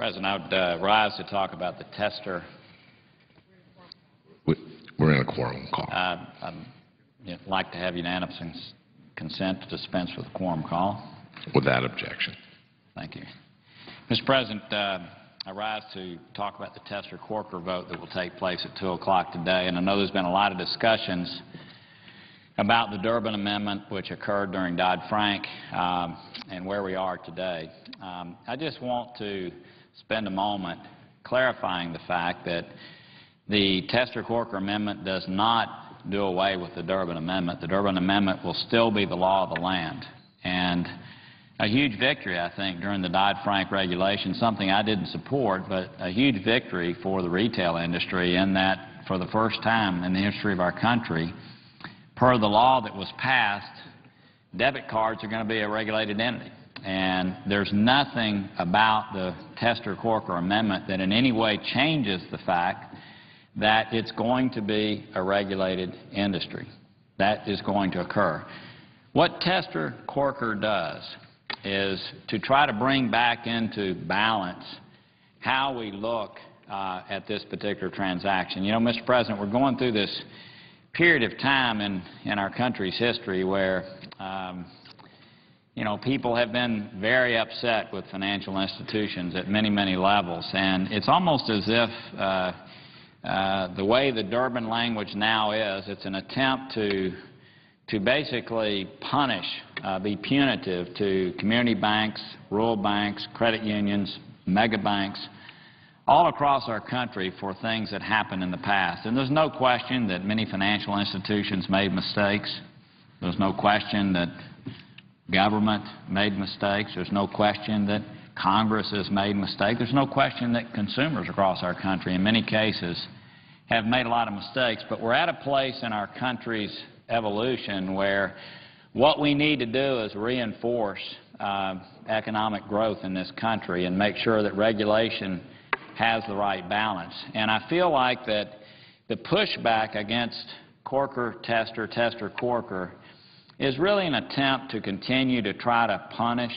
President, I would rise to talk about the tester. We're in a quorum call. I'd like to have unanimous consent to dispense with the quorum call. Without objection. Thank you. Mr. President, I rise to talk about the Tester-Corker vote that will take place at 2 o'clock today. And I know there's been a lot of discussions about the Durbin Amendment, which occurred during Dodd-Frank, and where we are today. I just want to spend a moment clarifying the fact that the Tester-Corker Amendment does not do away with the Durbin Amendment. The Durbin Amendment will still be the law of the land. And a huge victory, I think, during the Dodd-Frank regulation, something I didn't support, but a huge victory for the retail industry in that for the first time in the history of our country, per the law that was passed, debit cards are going to be a regulated entity. And there's nothing about the Tester-Corker Amendment that in any way changes the fact that it's going to be a regulated industry. That is going to occur. What Tester-Corker does is to try to bring back into balance how we look at this particular transaction. You know, Mr. President, we're going through this period of time in our country's history where you know, people have been very upset with financial institutions at many, many levels. And it's almost as if the way the Durbin language now is, it's an attempt to basically punish, be punitive to community banks, rural banks, credit unions, mega banks, all across our country for things that happened in the past. And there's no question that many financial institutions made mistakes. There's no question that government made mistakes. There's no question that Congress has made mistakes. There's no question that consumers across our country in many cases have made a lot of mistakes. But we're at a place in our country's evolution where what we need to do is reinforce economic growth in this country and make sure that regulation has the right balance. And I feel like that the pushback against Corker, Tester, Tester-Corker is really an attempt to continue to try to punish,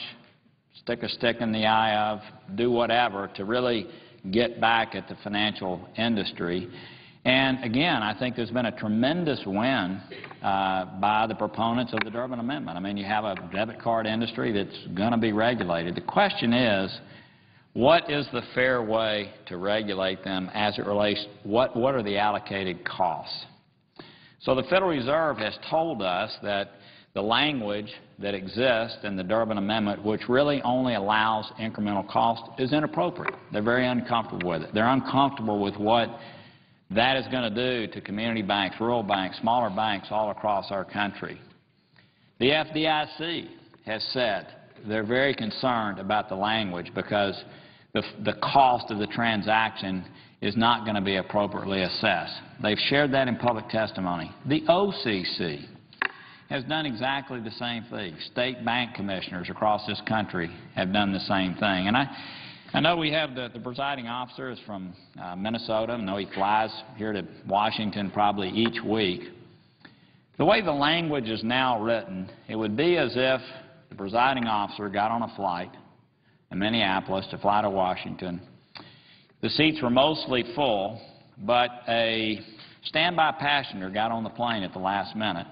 stick a stick in the eye of, do whatever to really get back at the financial industry. And again, I think there's been a tremendous win by the proponents of the Durbin Amendment. I mean, you have a debit card industry that's going to be regulated. The question is, what is the fair way to regulate them as it relates, what are the allocated costs? So the Federal Reserve has told us that the language that exists in the Durbin Amendment, which really only allows incremental cost, is inappropriate. They're very uncomfortable with it. They're uncomfortable with what that is going to do to community banks, rural banks, smaller banks all across our country. The FDIC has said they're very concerned about the language because the cost of the transaction is not going to be appropriately assessed. They've shared that in public testimony. The OCC has done exactly the same thing. State bank commissioners across this country have done the same thing. And I know we have the presiding officer is from Minnesota. I know he flies here to Washington probably each week. The way the language is now written, it would be as if the presiding officer got on a flight in Minneapolis to fly to Washington. The seats were mostly full, but a standby passenger got on the plane at the last minute,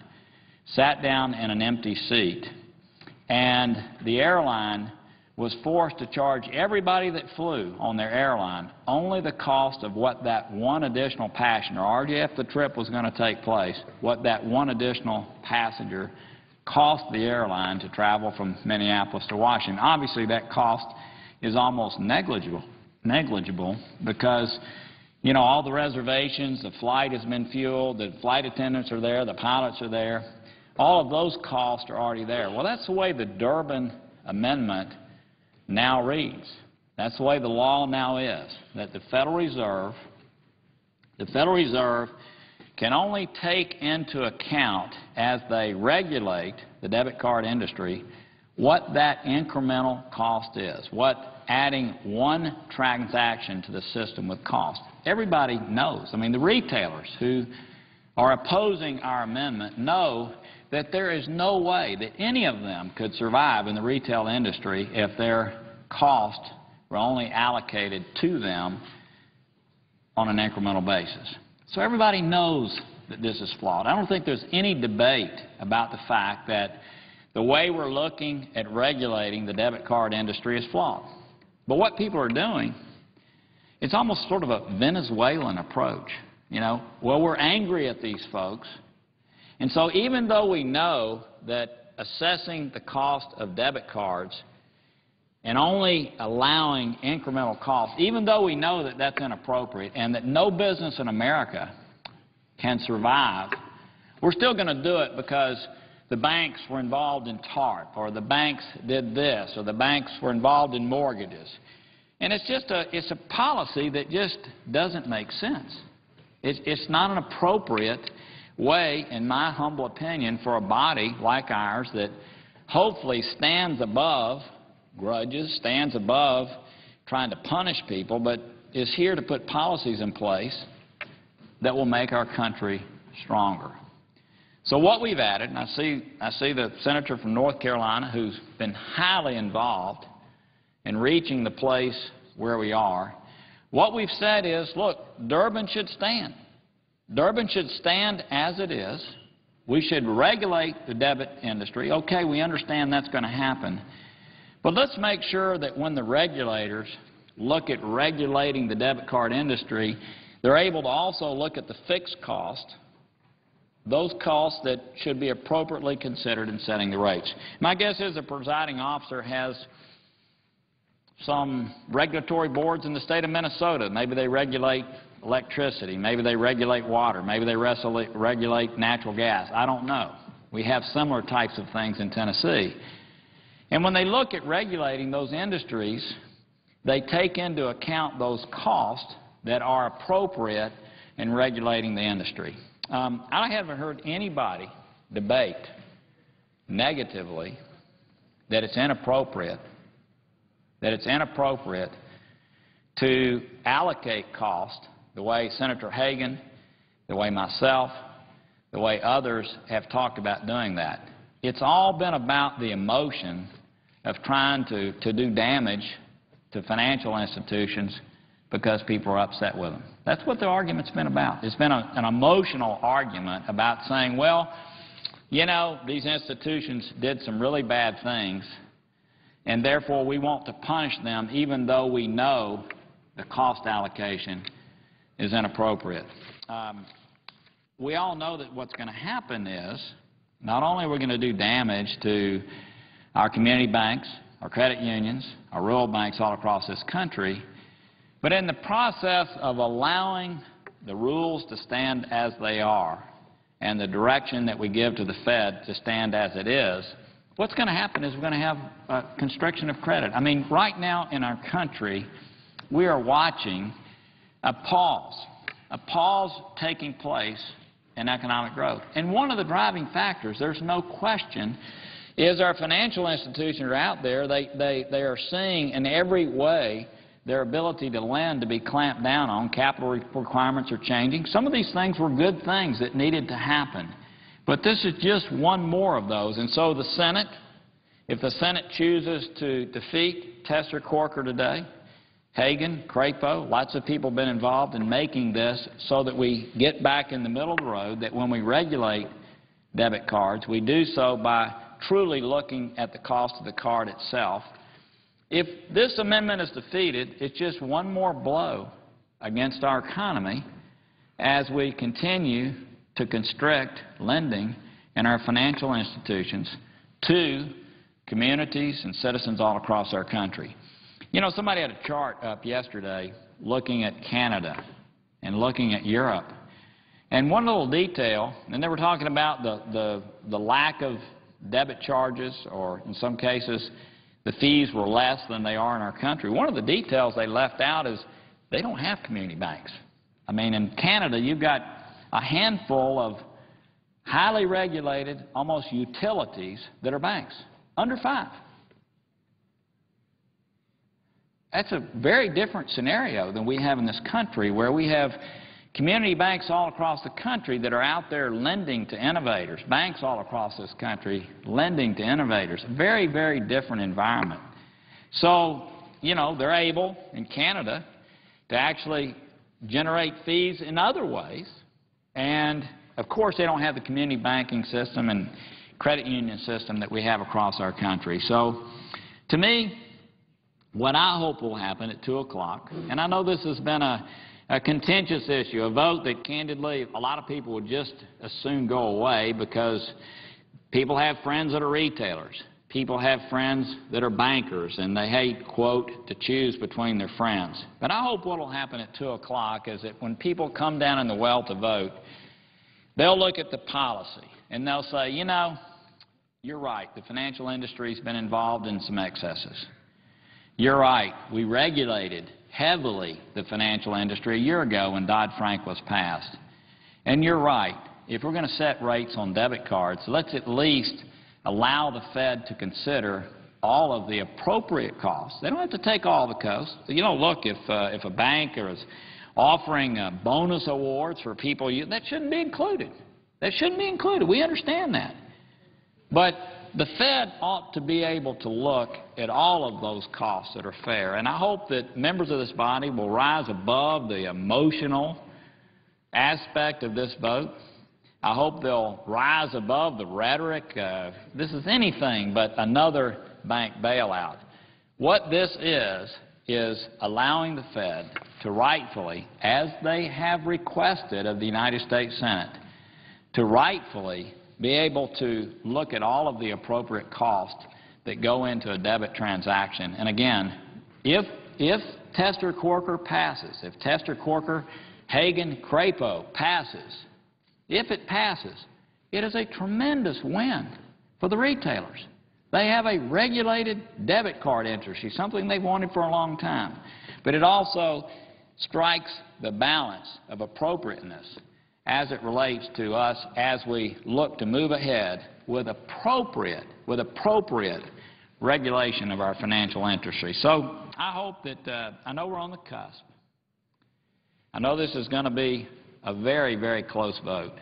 sat down in an empty seat, and the airline was forced to charge everybody that flew on their airline only the cost of what that one additional passenger, or if the trip was going to take place, what that one additional passenger cost the airline to travel from Minneapolis to Washington. Obviously, that cost is almost negligible because, you know, all the reservations, the flight has been fueled, the flight attendants are there, the pilots are there. All of those costs are already there. Well, that's the way the Durbin Amendment now reads. That's the way the law now is, that the Federal Reserve can only take into account as they regulate the debit card industry what that incremental cost is, what adding one transaction to the system would cost. Everybody knows. I mean, the retailers who are opposing our amendment know that there is no way that any of them could survive in the retail industry if their cost were only allocated to them on an incremental basis. So everybody knows that this is flawed. I don't think there's any debate about the fact that the way we're looking at regulating the debit card industry is flawed. But what people are doing, it's almost sort of a Venezuelan approach. You know, well, we're angry at these folks, and so even though we know that assessing the cost of debit cards and only allowing incremental costs, even though we know that that's inappropriate and that no business in America can survive, we're still going to do it because the banks were involved in TARP, or the banks did this, or the banks were involved in mortgages. And it's a policy that just doesn't make sense. It's not an appropriate way, in my humble opinion, for a body like ours that hopefully stands above grudges, stands above trying to punish people, but is here to put policies in place that will make our country stronger. So what we've added, and I see the senator from North Carolina who's been highly involved in reaching the place where we are. What we've said is, look, Durbin should stand. Durbin should stand as it is. We should regulate the debit industry. Okay, we understand that's going to happen. But let's make sure that when the regulators look at regulating the debit card industry, they're able to also look at the fixed cost, those costs that should be appropriately considered in setting the rates. My guess is the presiding officer has some regulatory boards in the state of Minnesota. Maybe they regulate electricity. Maybe they regulate water. Maybe they regulate natural gas. I don't know. We have similar types of things in Tennessee. And when they look at regulating those industries, they take into account those costs that are appropriate in regulating the industry. I haven't heard anybody debate negatively that it's inappropriate to allocate cost the way Senator Hagan, the way myself, the way others have talked about doing that. It's all been about the emotion of trying to do damage to financial institutions because people are upset with them. That's what the argument's been about. It's been an emotional argument about saying, well, you know, these institutions did some really bad things, and therefore we want to punish them even though we know the cost allocation is inappropriate. We all know that what's going to happen is not only are we going to do damage to our community banks, our credit unions, our rural banks all across this country, but in the process of allowing the rules to stand as they are and the direction that we give to the Fed to stand as it is, what's going to happen is we're going to have a constriction of credit. I mean, right now in our country, we are watching a pause taking place in economic growth. And one of the driving factors, there's no question, is our financial institutions are out there. They are seeing in every way their ability to lend to be clamped down on. Capital requirements are changing. Some of these things were good things that needed to happen. But this is just one more of those. And so the Senate, if the Senate chooses to defeat Tester Corker today, Hagan, Crapo, lots of people have been involved in making this so that we get back in the middle of the road, that when we regulate debit cards, we do so by truly looking at the cost of the card itself. If this amendment is defeated, it's just one more blow against our economy as we continue to constrict lending in our financial institutions to communities and citizens all across our country. You know, somebody had a chart up yesterday looking at Canada and looking at Europe. And one little detail, and they were talking about the lack of debit charges, or in some cases the fees were less than they are in our country. One of the details they left out is they don't have community banks. I mean, in Canada, you've got a handful of highly regulated, almost utilities that are banks, under 5. That's a very different scenario than we have in this country, where we have community banks all across the country that are out there lending to innovators, banks all across this country lending to innovators. Very, very different environment. So you know, they're able in Canada to actually generate fees in other ways. And, of course, they don't have the community banking system and credit union system that we have across our country. So, to me, what I hope will happen at 2 o'clock, and I know this has been a contentious issue, a vote that, candidly, a lot of people would just as soon go away because people have friends that are retailers. People have friends that are bankers, and they hate, quote, to choose between their friends. But I hope what will happen at 2 o'clock is that when people come down in the well to vote, they'll look at the policy, and they'll say, you know, you're right, the financial industry's been involved in some excesses. You're right, we regulated heavily the financial industry a year ago when Dodd-Frank was passed. And you're right, if we're going to set rates on debit cards, let's at least allow the Fed to consider all of the appropriate costs. They don't have to take all the costs. You know, look, if a bank is offering bonus awards for people, that shouldn't be included. That shouldn't be included. We understand that. But the Fed ought to be able to look at all of those costs that are fair. And I hope that members of this body will rise above the emotional aspect of this vote. I hope they'll rise above the rhetoric. This is anything but another bank bailout. What this is allowing the Fed to rightfully, as they have requested of the United States Senate, to rightfully be able to look at all of the appropriate costs that go into a debit transaction. And again, if Tester-Corker passes, if Tester-Corker, Hagan, Crapo passes, if it passes, it is a tremendous win for the retailers. They have a regulated debit card industry, something they've wanted for a long time. But it also strikes the balance of appropriateness as it relates to us as we look to move ahead with appropriate regulation of our financial industry. So I hope that, I know we're on the cusp. I know this is going to be a very, very close vote.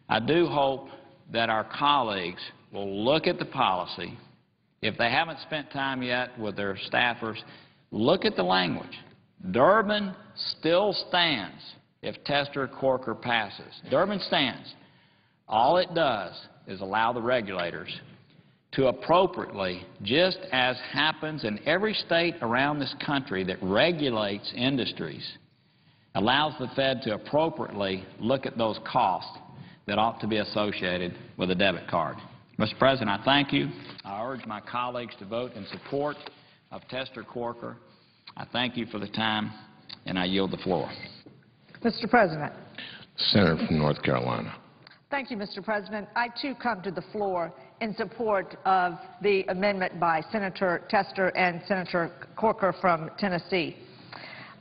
I do hope that our colleagues will look at the policy. If they haven't spent time yet with their staffers, look at the language. Durbin still stands if Tester-Corker passes. Durbin stands. All it does is allow the regulators to appropriately, just as happens in every state around this country that regulates industries, allows the Fed to appropriately look at those costs that ought to be associated with a debit card. Mr. President, I thank you. I urge my colleagues to vote in support of Tester-Corker. I thank you for the time, and I yield the floor. Mr. President. Senator from North Carolina. Thank you, Mr. President. I, too, come to the floor in support of the amendment by Senator Tester and Senator Corker from Tennessee.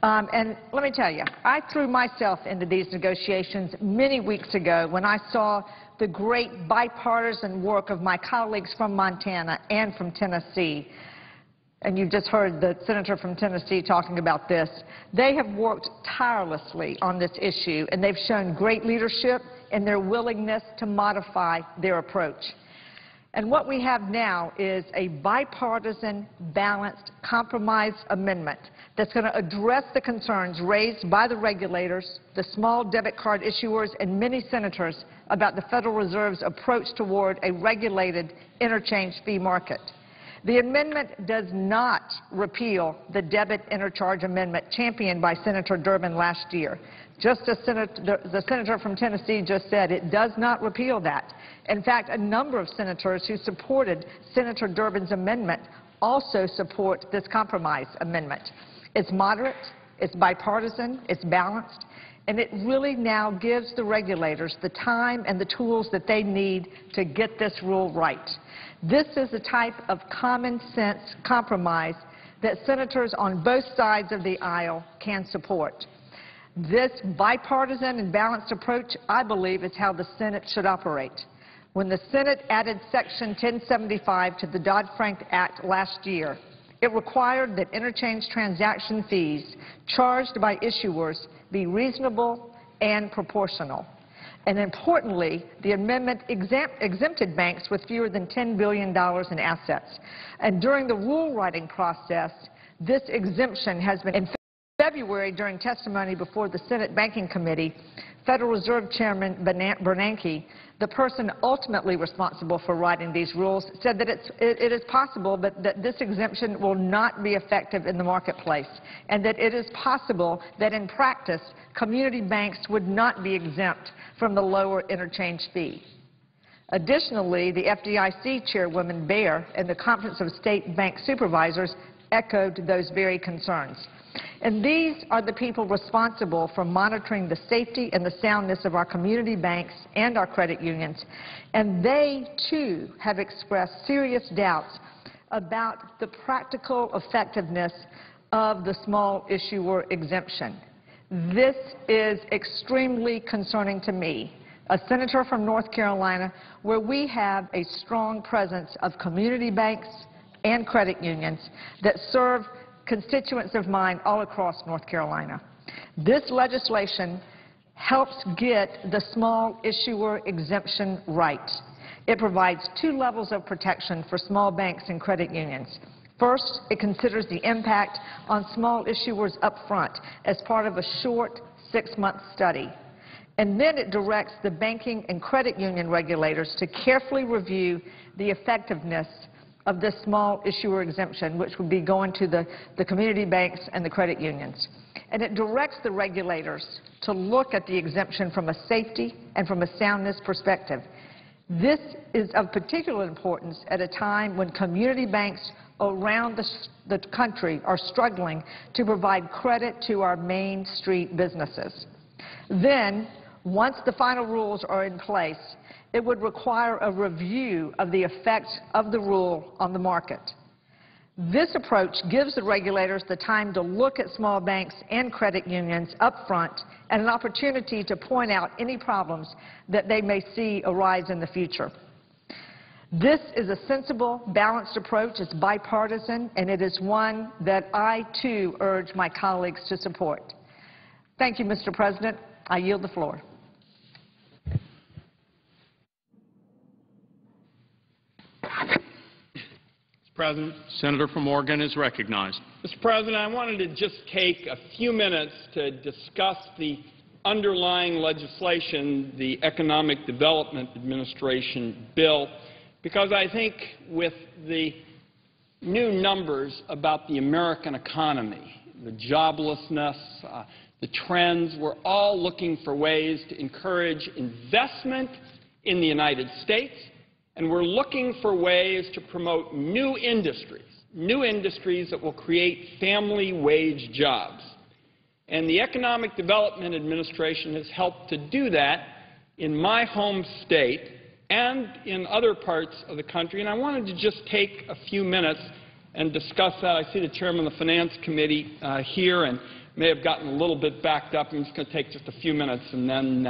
And let me tell you, I threw myself into these negotiations many weeks ago when I saw the great bipartisan work of my colleagues from Montana and from Tennessee. And you've just heard the senator from Tennessee talking about this. They have worked tirelessly on this issue, and they've shown great leadership in their willingness to modify their approach. And what we have now is a bipartisan, balanced, compromise amendment that's going to address the concerns raised by the regulators, the small debit card issuers, and many senators about the Federal Reserve's approach toward a regulated interchange fee market. The amendment does not repeal the debit interchange amendment championed by Senator Durbin last year. Just as the senator from Tennessee just said, it does not repeal that. In fact, a number of senators who supported Senator Durbin's amendment also support this compromise amendment. It's moderate, it's bipartisan, it's balanced, and it really now gives the regulators the time and the tools that they need to get this rule right. This is the type of common sense compromise that senators on both sides of the aisle can support. This bipartisan and balanced approach, I believe, is how the Senate should operate. When the Senate added Section 1075 to the Dodd-Frank Act last year, it required that interchange transaction fees charged by issuers be reasonable and proportional. And importantly, the amendment exempted banks with fewer than $10 billion in assets. And during the rule-writing process, This exemption has been in February during testimony before the Senate Banking Committee. Federal Reserve Chairman Bernanke, the person ultimately responsible for writing these rules, said that it is possible but that this exemption will not be effective in the marketplace, and that it is possible that in practice community banks would not be exempt from the lower interchange fee. Additionally, the FDIC Chairwoman Baer and the Conference of State Bank Supervisors echoed those very concerns. And these are the people responsible for monitoring the safety and the soundness of our community banks and our credit unions. And they, too, have expressed serious doubts about the practical effectiveness of the small issuer exemption. This is extremely concerning to me, a senator from North Carolina, where we have a strong presence of community banks and credit unions that serve constituents of mine all across North Carolina. This legislation helps get the small issuer exemption right. It provides two levels of protection for small banks and credit unions. First, it considers the impact on small issuers up front as part of a short 6-month study. And then it directs the banking and credit union regulators to carefully review the effectiveness of this small issuer exemption, which would be going to the community banks and the credit unions. And it directs the regulators to look at the exemption from a safety and from a soundness perspective. This is of particular importance at a time when community banks around the country are struggling to provide credit to our Main Street businesses. Then, once the final rules are in place, it would require a review of the effect of the rule on the market. This approach gives the regulators the time to look at small banks and credit unions up front and an opportunity to point out any problems that they may see arise in the future. This is a sensible, balanced approach. It's bipartisan, and it is one that I, too, urge my colleagues to support. Thank you, Mr. President. I yield the floor. Mr. President, Senator from Oregon is recognized. Mr. President, I wanted to just take a few minutes to discuss the underlying legislation, the Economic Development Administration bill, because I think with the new numbers about the American economy, the joblessness, the trends, we're all looking for ways to encourage investment in the United States, and we're looking for ways to promote new industries that will create family wage jobs. And the Economic Development Administration has helped to do that in my home state and in other parts of the country. And I wanted to just take a few minutes and discuss that. I see the chairman of the Finance Committee here and may have gotten a little bit backed up. I'm just going to take just a few minutes and then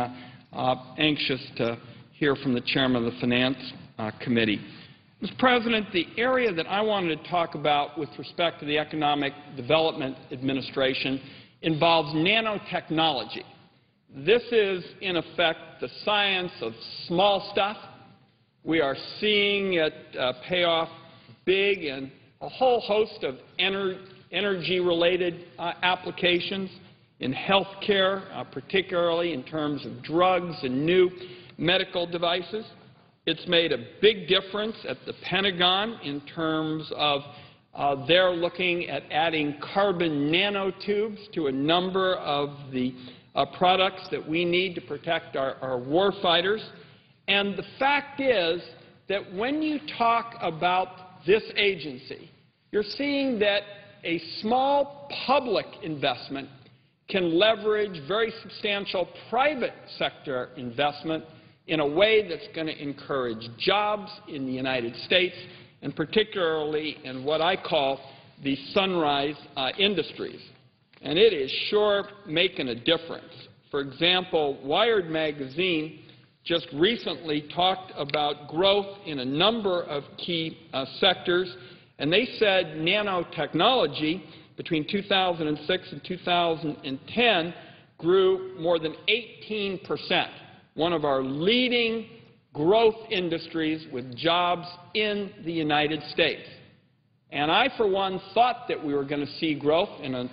anxious to hear from the chairman of the Finance Committee. Mr. President, the area that I wanted to talk about with respect to the Economic Development Administration involves nanotechnology. This is, in effect, the science of small stuff. We are seeing it pay off big in a whole host of energy-related applications, in health care, particularly in terms of drugs and new medical devices. It's made a big difference at the Pentagon in terms of they're looking at adding carbon nanotubes to a number of the products that we need to protect our war fighters. And the fact is that when you talk about this agency, you're seeing that a small public investment can leverage very substantial private sector investment in a way that's going to encourage jobs in the United States, and particularly in what I call the sunrise industries. And it is sure making a difference. For example, Wired magazine just recently talked about growth in a number of key sectors, and they said nanotechnology between 2006 and 2010 grew more than 18%, one of our leading growth industries with jobs in the United States. And I, for one, thought that we were going to see growth in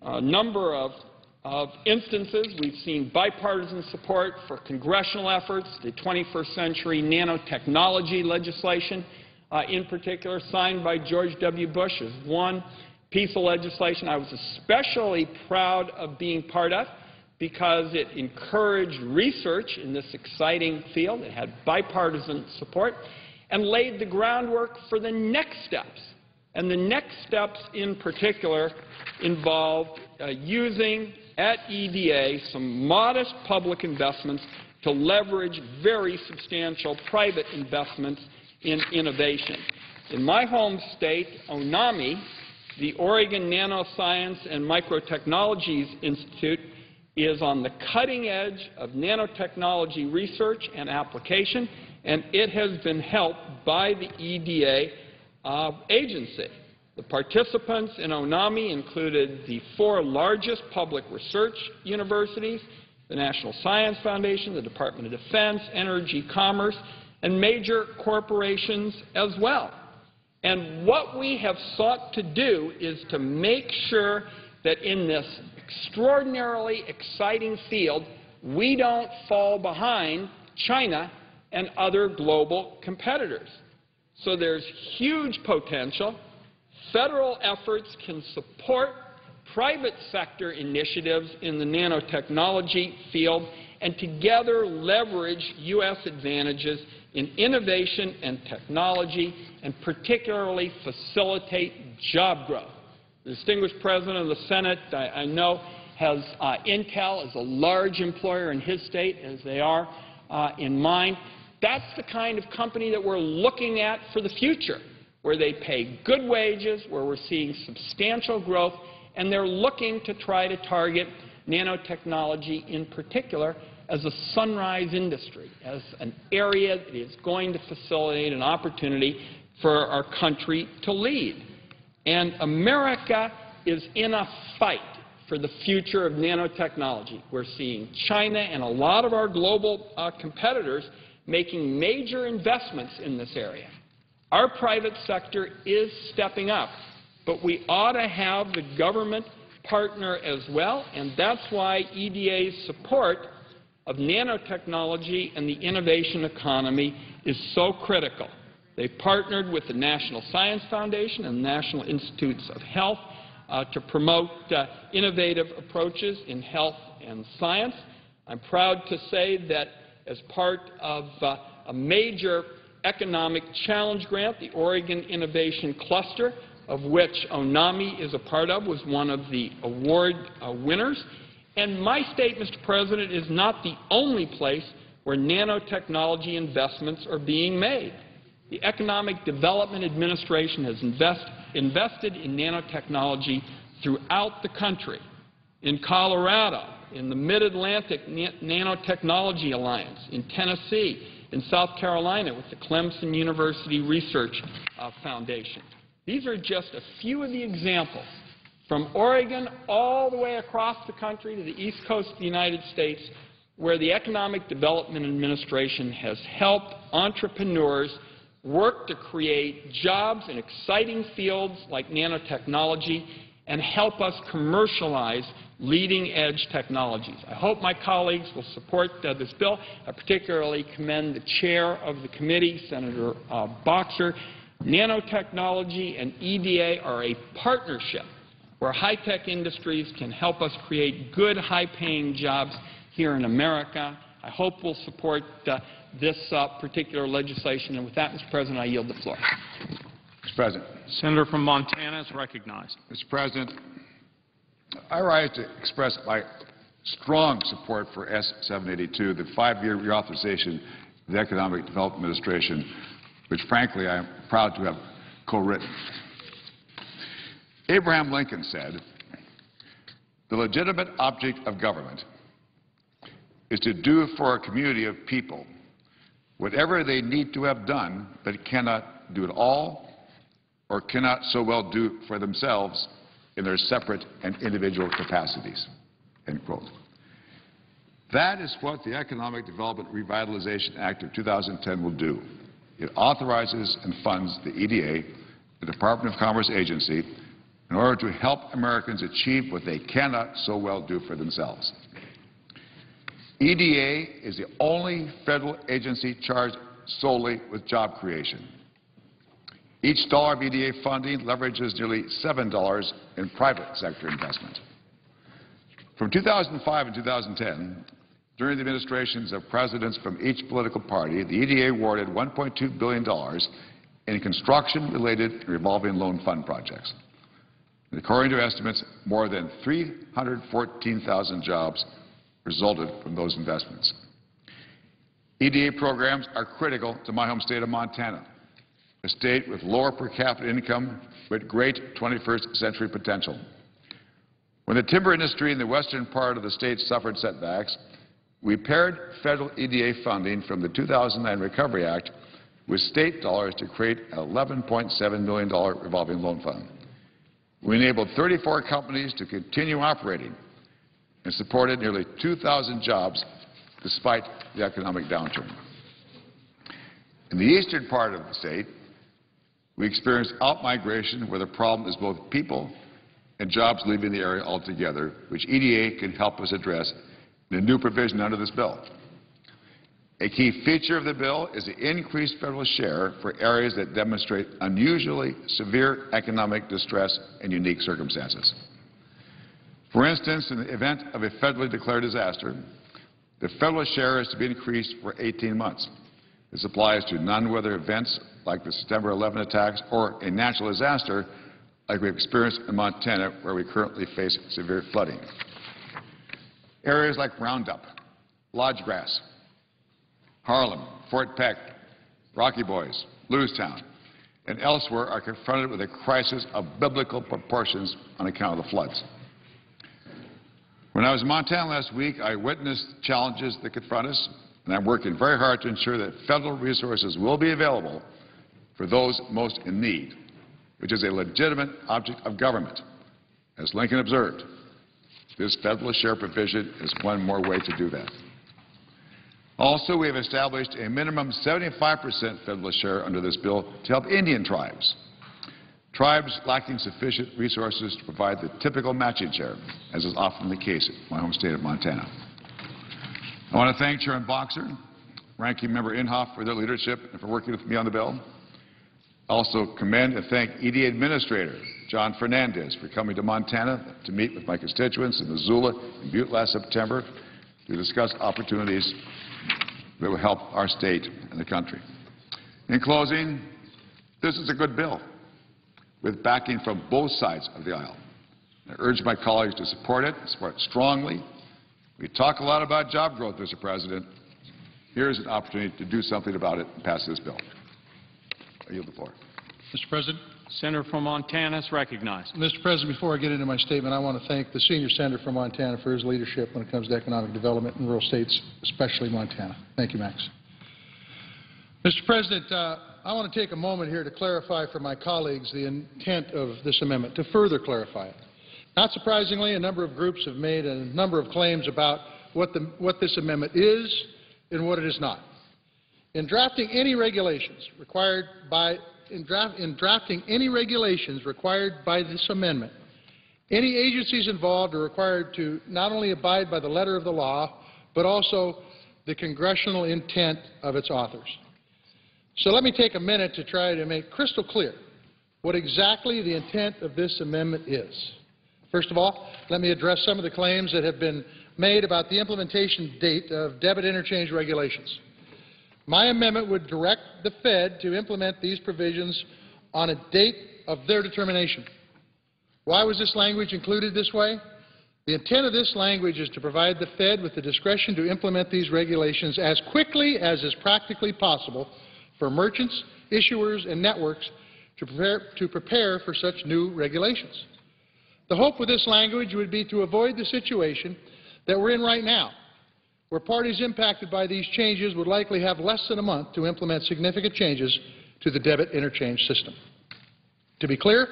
a number of instances. We've seen bipartisan support for congressional efforts, the 21st century nanotechnology legislation, in particular, signed by George W. Bush, is one piece of legislation I was especially proud of being part of because it encouraged research in this exciting field. It had bipartisan support and laid the groundwork for the next steps. And the next steps in particular involved using at EDA some modest public investments to leverage very substantial private investments in innovation. In my home state, ONAMI, the Oregon Nanoscience and Microtechnologies Institute, is on the cutting edge of nanotechnology research and application, and it has been helped by the EDA agency. The participants in ONAMI included the 4 largest public research universities, the National Science Foundation, the Department of Defense, Energy, Commerce, and major corporations as well. And what we have sought to do is to make sure that in this extraordinarily exciting field, we don't fall behind China and other global competitors. So there's huge potential. Federal efforts can support private sector initiatives in the nanotechnology field and together leverage U.S. advantages in innovation and technology and particularly facilitate job growth. The distinguished President of the Senate, I know, has Intel as a large employer in his state, as they are in mine. That's the kind of company that we're looking at for the future, where they pay good wages, where we're seeing substantial growth, and they're looking to try to target nanotechnology in particular as a sunrise industry, as an area that is going to facilitate an opportunity for our country to lead. And America is in a fight for the future of nanotechnology. We're seeing China and a lot of our global competitors making major investments in this area. Our private sector is stepping up, but we ought to have the government partner as well, and that's why EDA's support of nanotechnology and the innovation economy is so critical. They partnered with the National Science Foundation and the National Institutes of Health to promote innovative approaches in health and science. I'm proud to say that as part of a major economic challenge grant, the Oregon Innovation Cluster, of which ONAMI is a part of, was one of the award winners. And my state, Mr. President, is not the only place where nanotechnology investments are being made. The Economic Development Administration has invested in nanotechnology throughout the country. In Colorado, in the Mid-Atlantic Nanotechnology Alliance, in Tennessee, in South Carolina with the Clemson University Research Foundation. These are just a few of the examples from Oregon all the way across the country to the East Coast of the United States, where the Economic Development Administration has helped entrepreneurs work to create jobs in exciting fields like nanotechnology and help us commercialize leading-edge technologies. I hope my colleagues will support this bill. I particularly commend the chair of the committee, Senator Boxer. Nanotechnology and EDA are a partnership where high-tech industries can help us create good, high-paying jobs here in America. I hope we'll support this particular legislation. And with that, Mr. President, I yield the floor. Mr. President. Senator from Montana is recognized. Mr. President, I rise to express my strong support for S-782, the 5-year reauthorization of the Economic Development Administration, which, frankly, I am proud to have co-written. Abraham Lincoln said, "The legitimate object of government is to do for a community of people whatever they need to have done, but cannot do it all or cannot so well do for themselves in their separate and individual capacities." End quote. That is what the Economic Development Revitalization Act of 2010 will do. It authorizes and funds the EDA the Department of Commerce agency, in order to help Americans achieve what they cannot so well do for themselves. EDA is the only federal agency charged solely with job creation. Each dollar of EDA funding leverages nearly $7 in private sector investment. From 2005 and 2010, during the administrations of presidents from each political party, the EDA awarded $1.2 billion in construction-related and revolving loan fund projects. And according to estimates, more than 314,000 jobs resulted from those investments. EDA programs are critical to my home state of Montana, a state with lower per capita income but great 21st century potential. When the timber industry in the western part of the state suffered setbacks, we paired federal EDA funding from the 2009 Recovery Act with state dollars to create an $11.7 million revolving loan fund. We enabled 34 companies to continue operating and supported nearly 2,000 jobs despite the economic downturn. In the eastern part of the state, we experienced outmigration where the problem is both people and jobs leaving the area altogether, which EDA can help us address in a new provision under this bill. A key feature of the bill is the increased federal share for areas that demonstrate unusually severe economic distress and unique circumstances. For instance, in the event of a federally declared disaster, the federal share is to be increased for 18 months. This applies to non-weather events like the September 11 attacks or a natural disaster like we've experienced in Montana, where we currently face severe flooding. Areas like Roundup, Lodge Grass, Harlem, Fort Peck, Rocky Boys, Lewistown, and elsewhere are confronted with a crisis of biblical proportions on account of the floods. When I was in Montana last week, I witnessed challenges that confront us, and I'm working very hard to ensure that federal resources will be available for those most in need, which is a legitimate object of government. As Lincoln observed, this federal share provision is one more way to do that. Also, we have established a minimum 75% federal share under this bill to help Indian tribes, tribes lacking sufficient resources to provide the typical matching share, as is often the case in my home state of Montana. I want to thank Chairman Boxer, Ranking Member Inhofe for their leadership and for working with me on the bill. I also commend and thank EDA Administrator John Fernandez for coming to Montana to meet with my constituents in Missoula and Butte last September to discuss opportunities that will help our state and the country. In closing, this is a good bill with backing from both sides of the aisle. I urge my colleagues to support it strongly. We talk a lot about job growth, Mr. President. Here's an opportunity to do something about it and pass this bill. I yield the floor. Mr. President. Senator from Montana is recognized. Mr. President, before I get into my statement, I want to thank the senior senator from Montana for his leadership when it comes to economic development in rural states, especially Montana. Thank you, Max. Mr. President, I want to take a moment here to clarify for my colleagues the intent of this amendment, to further clarify it. Not surprisingly, a number of groups have made a number of claims about what this amendment is and what it is not. In drafting any regulations required by this amendment, any agencies involved are required to not only abide by the letter of the law, but also the congressional intent of its authors. So let me take a minute to try to make crystal clear what exactly the intent of this amendment is. First of all, let me address some of the claims that have been made about the implementation date of debit interchange regulations. My amendment would direct the Fed to implement these provisions on a date of their determination. Why was this language included this way? The intent of this language is to provide the Fed with the discretion to implement these regulations as quickly as is practically possible for merchants, issuers, and networks to prepare for such new regulations. The hope with this language would be to avoid the situation that we're in right now, where parties impacted by these changes would likely have less than a month to implement significant changes to the debit interchange system. To be clear,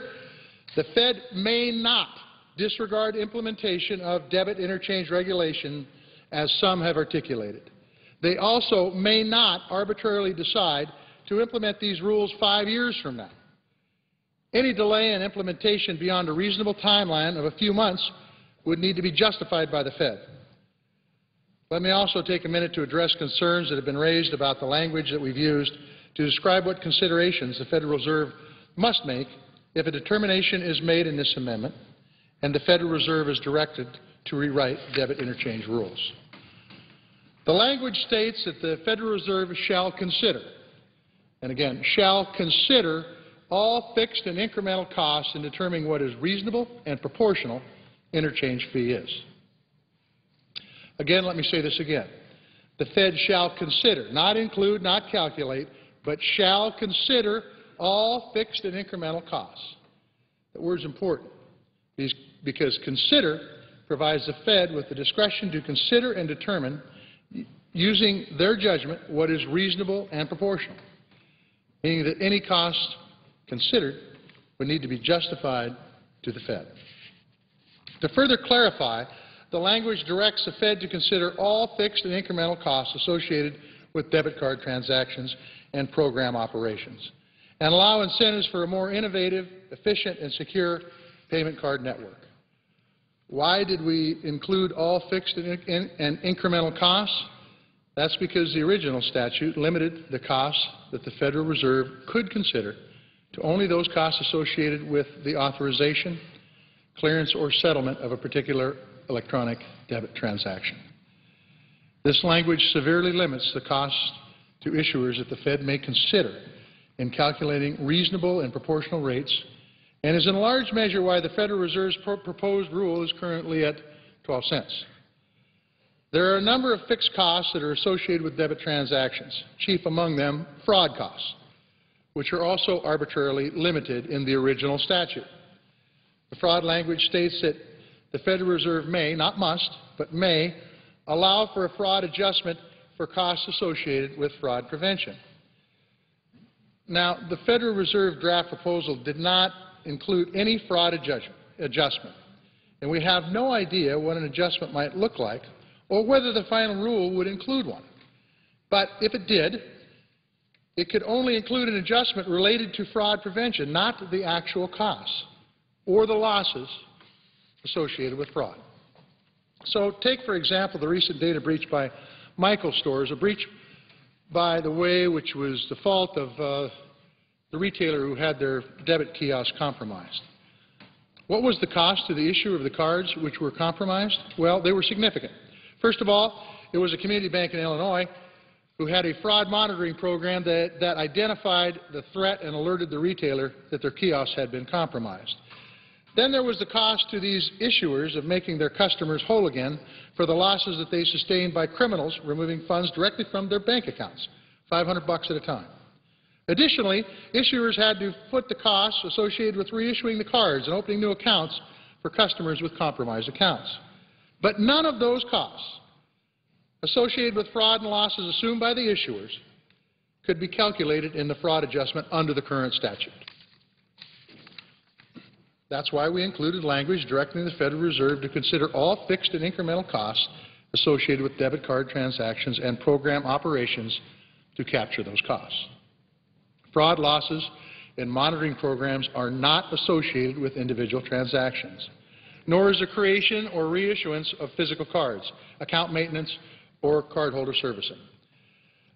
the Fed may not disregard implementation of debit interchange regulation as some have articulated. They also may not arbitrarily decide to implement these rules 5 years from now. Any delay in implementation beyond a reasonable timeline of a few months would need to be justified by the Fed. Let me also take a minute to address concerns that have been raised about the language that we've used to describe what considerations the Federal Reserve must make if a determination is made in this amendment and the Federal Reserve is directed to rewrite debit interchange rules. The language states that the Federal Reserve shall consider, and again, shall consider all fixed and incremental costs in determining what is reasonable and proportional interchange fee is. Again, let me say this again. The Fed shall consider, not include, not calculate, but shall consider all fixed and incremental costs. That word is important because consider provides the Fed with the discretion to consider and determine, using their judgment, what is reasonable and proportional, meaning that any cost considered would need to be justified to the Fed. To further clarify, the language directs the Fed to consider all fixed and incremental costs associated with debit card transactions and program operations, and allow incentives for a more innovative, efficient, and secure payment card network. Why did we include all fixed and incremental costs? That's because the original statute limited the costs that the Federal Reserve could consider to only those costs associated with the authorization, clearance, or settlement of a particular electronic debit transaction. This language severely limits the costs to issuers that the Fed may consider in calculating reasonable and proportional rates, and is in large measure why the Federal Reserve's proposed rule is currently at 12 cents. There are a number of fixed costs that are associated with debit transactions, chief among them fraud costs, which are also arbitrarily limited in the original statute. The fraud language states that the Federal Reserve may, not must, but may, allow for a fraud adjustment for costs associated with fraud prevention. Now, the Federal Reserve draft proposal did not include any fraud adjustment, and we have no idea what an adjustment might look like or whether the final rule would include one. But if it did, it could only include an adjustment related to fraud prevention, not the actual costs or the losses associated with fraud. So take, for example, the recent data breach by Michael Stores, a breach, by the way, which was the fault of the retailer who had their debit kiosk compromised. What was the cost to the issuer of the cards which were compromised? Well, they were significant. First of all, it was a community bank in Illinois who had a fraud monitoring program that identified the threat and alerted the retailer that their kiosks had been compromised. Then there was the cost to these issuers of making their customers whole again for the losses that they sustained by criminals removing funds directly from their bank accounts, $500 at a time. Additionally, issuers had to foot the costs associated with reissuing the cards and opening new accounts for customers with compromised accounts. But none of those costs associated with fraud and losses assumed by the issuers could be calculated in the fraud adjustment under the current statute. That's why we included language directing the Federal Reserve to consider all fixed and incremental costs associated with debit card transactions and program operations to capture those costs. Fraud losses and monitoring programs are not associated with individual transactions, nor is the creation or reissuance of physical cards, account maintenance, or cardholder servicing.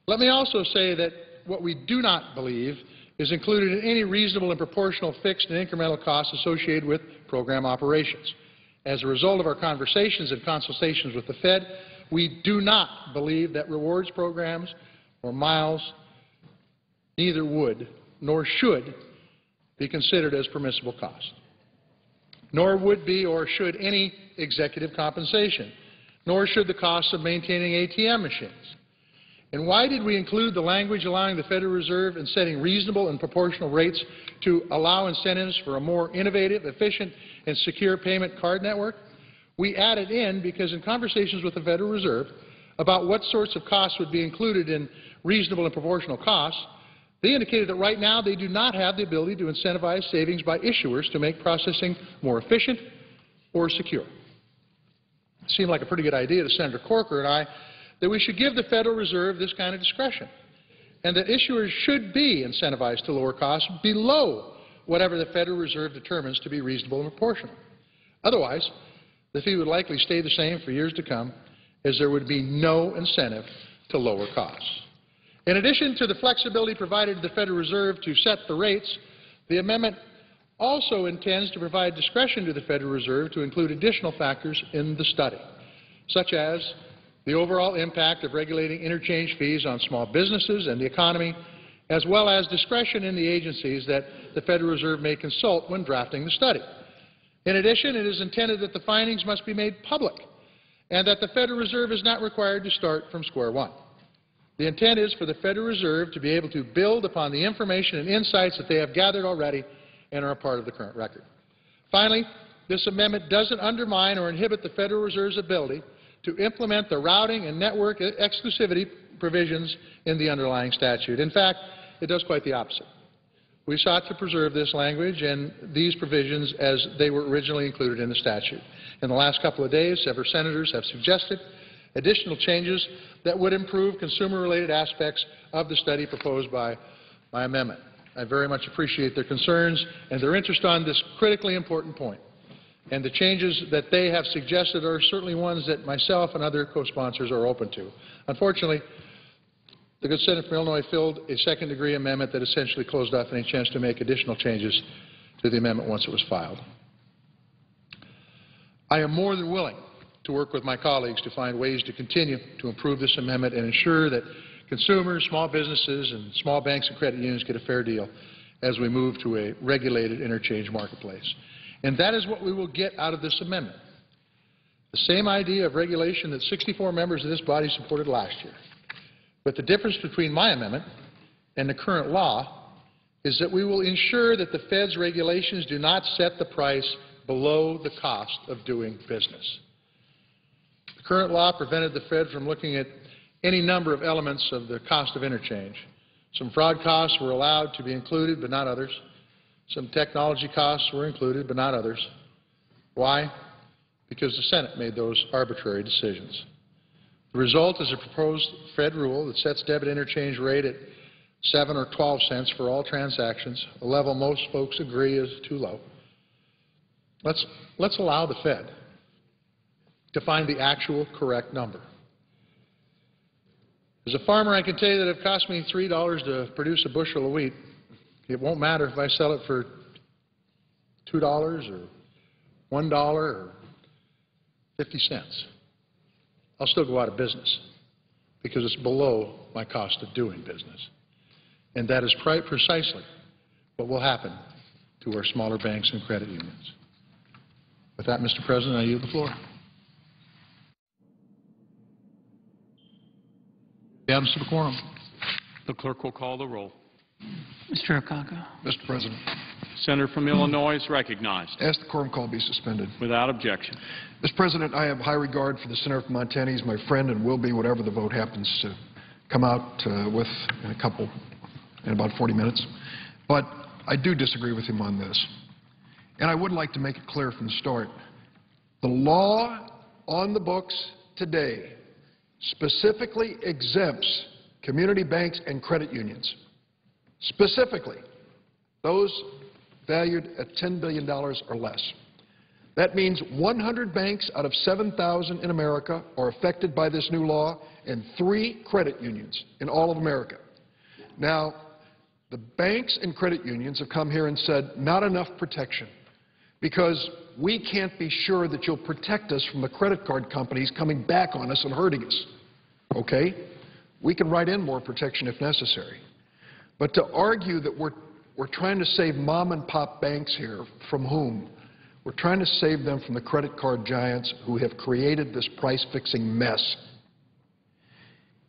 Let me also say that what we do not believe is included in any reasonable and proportional fixed and incremental costs associated with program operations. As a result of our conversations and consultations with the Fed, we do not believe that rewards programs or miles neither would nor should be considered as permissible costs, nor would be or should any executive compensation, nor should the costs of maintaining ATM machines. And why did we include the language allowing the Federal Reserve in setting reasonable and proportional rates to allow incentives for a more innovative, efficient, and secure payment card network? We added in because in conversations with the Federal Reserve about what sorts of costs would be included in reasonable and proportional costs, they indicated that right now they do not have the ability to incentivize savings by issuers to make processing more efficient or secure. It seemed like a pretty good idea to Senator Corker and I that we should give the Federal Reserve this kind of discretion, and that issuers should be incentivized to lower costs below whatever the Federal Reserve determines to be reasonable and proportional. Otherwise, the fee would likely stay the same for years to come, as there would be no incentive to lower costs. In addition to the flexibility provided to the Federal Reserve to set the rates, the amendment also intends to provide discretion to the Federal Reserve to include additional factors in the study, such as the overall impact of regulating interchange fees on small businesses and the economy, as well as discretion in the agencies that the Federal Reserve may consult when drafting the study. In addition, it is intended that the findings must be made public and that the Federal Reserve is not required to start from square one. The intent is for the Federal Reserve to be able to build upon the information and insights that they have gathered already and are a part of the current record. Finally, this amendment doesn't undermine or inhibit the Federal Reserve's ability to implement the routing and network exclusivity provisions in the underlying statute. In fact, it does quite the opposite. We sought to preserve this language and these provisions as they were originally included in the statute. In the last couple of days, several senators have suggested additional changes that would improve consumer-related aspects of the study proposed by my amendment. I very much appreciate their concerns and their interest on this critically important point. And the changes that they have suggested are certainly ones that myself and other co-sponsors are open to. Unfortunately, the good senator from Illinois filled a second-degree amendment that essentially closed off any chance to make additional changes to the amendment once it was filed. I am more than willing to work with my colleagues to find ways to continue to improve this amendment and ensure that consumers, small businesses, and small banks and credit unions get a fair deal as we move to a regulated interchange marketplace. And that is what we will get out of this amendment. The same idea of regulation that 64 members of this body supported last year. But the difference between my amendment and the current law is that we will ensure that the Fed's regulations do not set the price below the cost of doing business. The current law prevented the Fed from looking at any number of elements of the cost of interchange. Some fraud costs were allowed to be included, but not others. Some technology costs were included, but not others. Why? Because the Senate made those arbitrary decisions. The result is a proposed Fed rule that sets debit interchange rate at 7 or 12 cents for all transactions, a level most folks agree is too low. Let's allow the Fed to find the actual correct number. As a farmer, I can tell you that it cost me $3 to produce a bushel of wheat. It won't matter if I sell it for $2 or $1 or 50 cents. I'll still go out of business because it's below my cost of doing business. And that is precisely what will happen to our smaller banks and credit unions. With that, Mr. President, I yield the floor. The absence of a quorum. The clerk will call the roll. Mr. Okaka. Mr. President, Senator from Illinois is recognized. Ask the quorum call be suspended. Without objection. Mr. President, I have high regard for the senator from Montana. He's my friend and will be whatever the vote happens to come out with in about 40 minutes. But I do disagree with him on this. And I would like to make it clear from the start. The law on the books today specifically exempts community banks and credit unions. Specifically, those valued at $10 billion or less. That means 100 banks out of 7,000 in America are affected by this new law, and 3 credit unions in all of America. Now, the banks and credit unions have come here and said, not enough protection, because we can't be sure that you'll protect us from the credit card companies coming back on us and hurting us. Okay? We can write in more protection if necessary. But to argue that we're trying to save mom and pop banks here, from whom? We're trying to save them from the credit card giants who have created this price-fixing mess.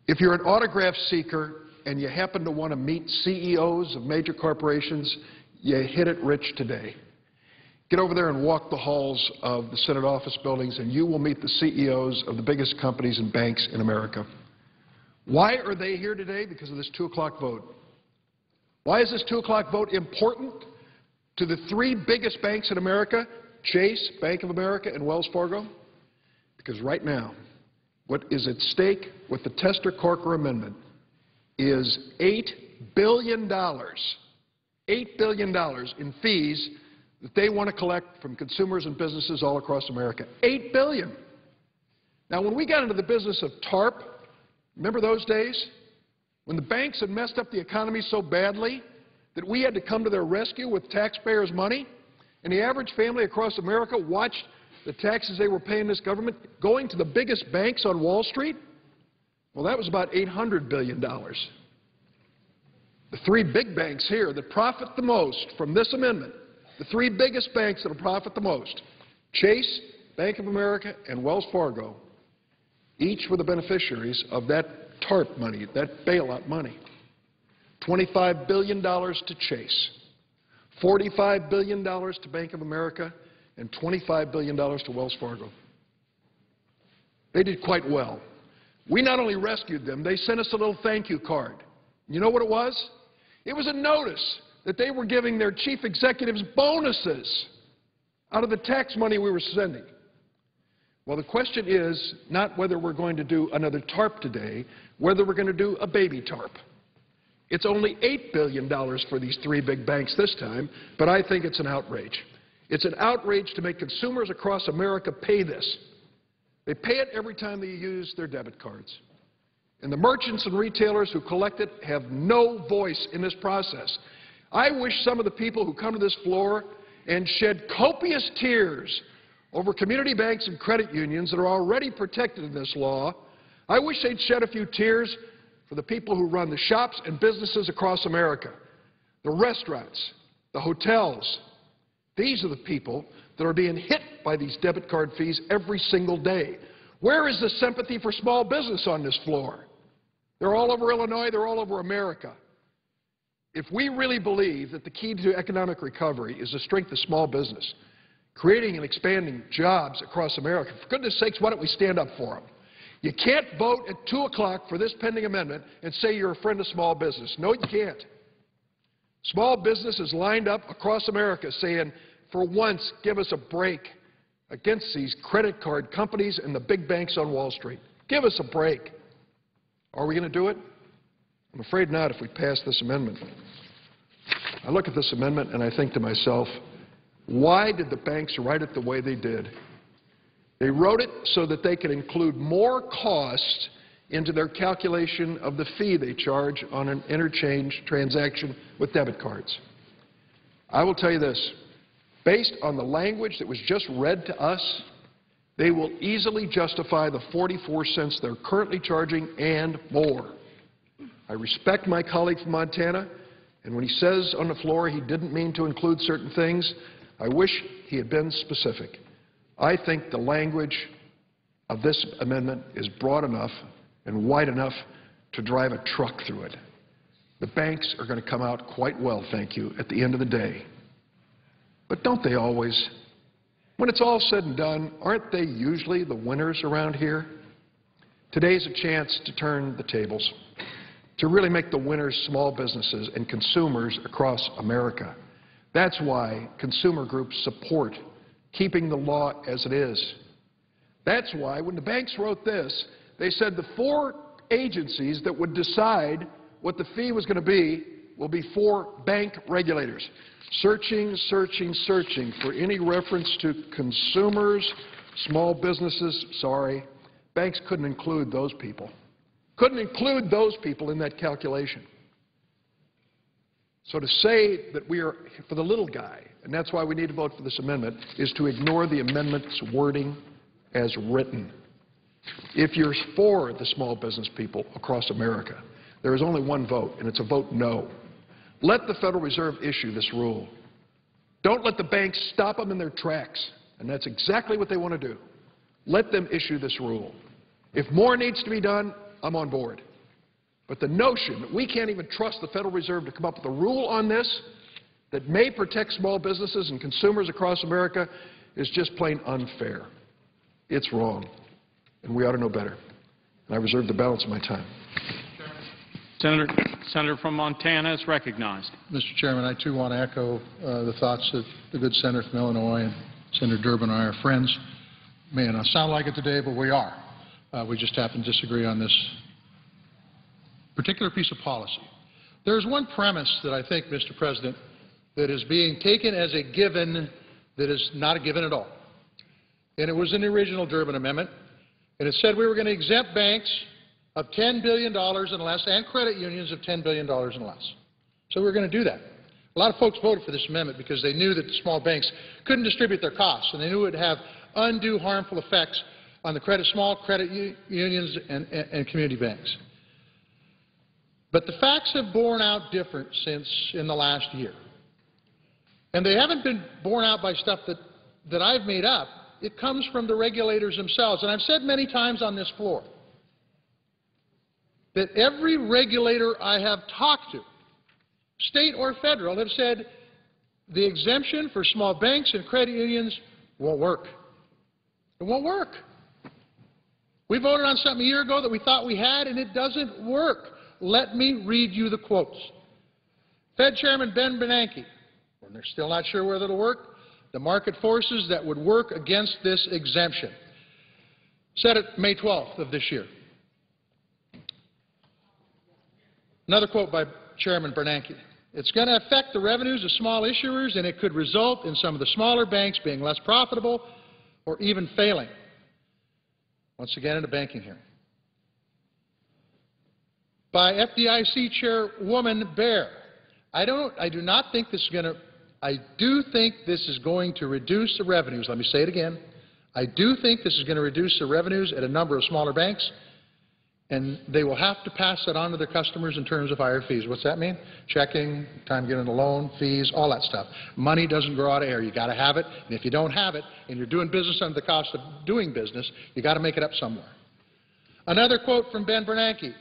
If you're an autograph seeker and you happen to want to meet CEOs of major corporations, you hit it rich today. Get over there and walk the halls of the Senate office buildings and you will meet the CEOs of the biggest companies and banks in America. Why are they here today? Because of this 2 o'clock vote. Why is this 2 o'clock vote important to the 3 biggest banks in America, Chase, Bank of America, and Wells Fargo? Because right now, what is at stake with the Tester-Corker amendment is $8 billion $8 billion in fees that they want to collect from consumers and businesses all across America. $8 billion. Now, when we got into the business of TARP, remember those days? When the banks had messed up the economy so badly that we had to come to their rescue with taxpayers' money, and the average family across America watched the taxes they were paying this government going to the biggest banks on Wall Street? Well, that was about $800 billion. The three big banks here that profit the most from this amendment, the three biggest banks that will profit the most, Chase, Bank of America, and Wells Fargo, each were the beneficiaries of that TARP money, that bailout money. $25 billion to Chase, $45 billion to Bank of America, and $25 billion to Wells Fargo. They did quite well. We not only rescued them, they sent us a little thank you card. You know what it was? It was a notice that they were giving their chief executives bonuses out of the tax money we were sending. Well, the question is not whether we're going to do another TARP today, whether we're going to do a baby TARP. It's only $8 billion for these three big banks this time, but I think it's an outrage. It's an outrage to make consumers across America pay this. They pay it every time they use their debit cards. And the merchants and retailers who collect it have no voice in this process. I wish some of the people who come to this floor and shed copious tears over community banks and credit unions that are already protected in this law, I wish they'd shed a few tears for the people who run the shops and businesses across America, the restaurants, the hotels. These are the people that are being hit by these debit card fees every single day. Where is the sympathy for small business on this floor? They're all over Illinois. They're all over America. If we really believe that the key to economic recovery is the strength of small business, creating and expanding jobs across America, for goodness sakes, why don't we stand up for them? You can't vote at 2 o'clock for this pending amendment and say you're a friend of small business. No, you can't. Small business is lined up across America saying, for once, give us a break against these credit card companies and the big banks on Wall Street. Give us a break. Are we going to do it? I'm afraid not if we pass this amendment. I look at this amendment and I think to myself, why did the banks write it the way they did? They wrote it so that they could include more cost into their calculation of the fee they charge on an interchange transaction with debit cards. I will tell you this, based on the language that was just read to us, they will easily justify the 44 cents they're currently charging and more. I respect my colleague from Montana, and when he says on the floor he didn't mean to include certain things, I wish he had been specific. I think the language of this amendment is broad enough and wide enough to drive a truck through it. The banks are going to come out quite well, thank you, at the end of the day. But don't they always? When it's all said and done, aren't they usually the winners around here? Today's a chance to turn the tables, to really make the winners small businesses and consumers across America. That's why consumer groups support keeping the law as it is. That's why when the banks wrote this, they said the 4 agencies that would decide what the fee was going to be will be 4 bank regulators. Searching, searching, searching for any reference to consumers, small businesses. Sorry, banks couldn't include those people. Couldn't include those people in that calculation. So to say that we are for the little guy, and that's why we need to vote for this amendment, is to ignore the amendment's wording as written. If you're for the small business people across America, there is only one vote, and it's a vote no. Let the Federal Reserve issue this rule. Don't let the banks stop them in their tracks, and that's exactly what they want to do. Let them issue this rule. If more needs to be done, I'm on board. But the notion that we can't even trust the Federal Reserve to come up with a rule on this that may protect small businesses and consumers across America is just plain unfair. It's wrong, and we ought to know better. And I reserve the balance of my time. Senator from Montana is recognized. Mr. Chairman, I too want to echo the thoughts of the good senator from Illinois, and Senator Durbin and I are friends. May not sound like it today, but we are. We just happen to disagree on this particular piece of policy. There is one premise that I think, Mr. President, that is being taken as a given that is not a given at all. And it was in the original Durbin Amendment, and it said we were going to exempt banks of $10 billion and less and credit unions of $10 billion and less. So we were going to do that. A lot of folks voted for this amendment because they knew that the small banks couldn't distribute their costs, and they knew it would have undue harmful effects on the small credit unions and community banks. But the facts have borne out different since in the last year. And they haven't been borne out by stuff that I've made up. It comes from the regulators themselves. And I've said many times on this floor that every regulator I have talked to, state or federal, have said the exemption for small banks and credit unions won't work. It won't work. We voted on something a year ago that we thought we had, and it doesn't work. Let me read you the quotes. Fed Chairman Ben Bernanke, and they're still not sure whether it'll work, the market forces that would work against this exemption, said it May 12th of this year. Another quote by Chairman Bernanke. It's going to affect the revenues of small issuers, and it could result in some of the smaller banks being less profitable or even failing. Once again, in a banking hearing. By FDIC Chairwoman Baer. I do not think this is going to, I do think this is going to reduce the revenues. Let me say it again. I do think this is going to reduce the revenues at a number of smaller banks, and they will have to pass that on to their customers in terms of higher fees. What's that mean? Checking, time getting a loan, fees, all that stuff. Money doesn't grow out of air. You've got to have it, and if you don't have it and you're doing business under the cost of doing business, you've got to make it up somewhere. Another quote from Ben Bernanke,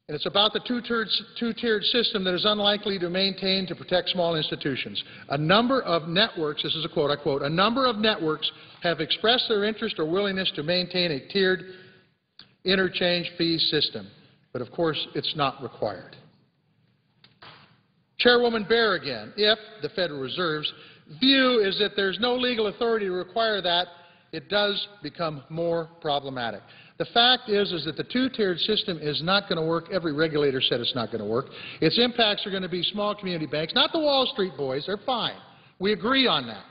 and it's about the two-tiered system that is unlikely to maintain to protect small institutions. A number of networks, this is a quote, I quote, a number of networks have expressed their interest or willingness to maintain a tiered interchange fee system, but of course it's not required. Chairwoman Baer again, if the Federal Reserve's view is that there's no legal authority to require that, it does become more problematic. The fact is that the two-tiered system is not going to work. Every regulator said it's not going to work. Its impacts are going to be small community banks, not the Wall Street boys. They're fine. We agree on that.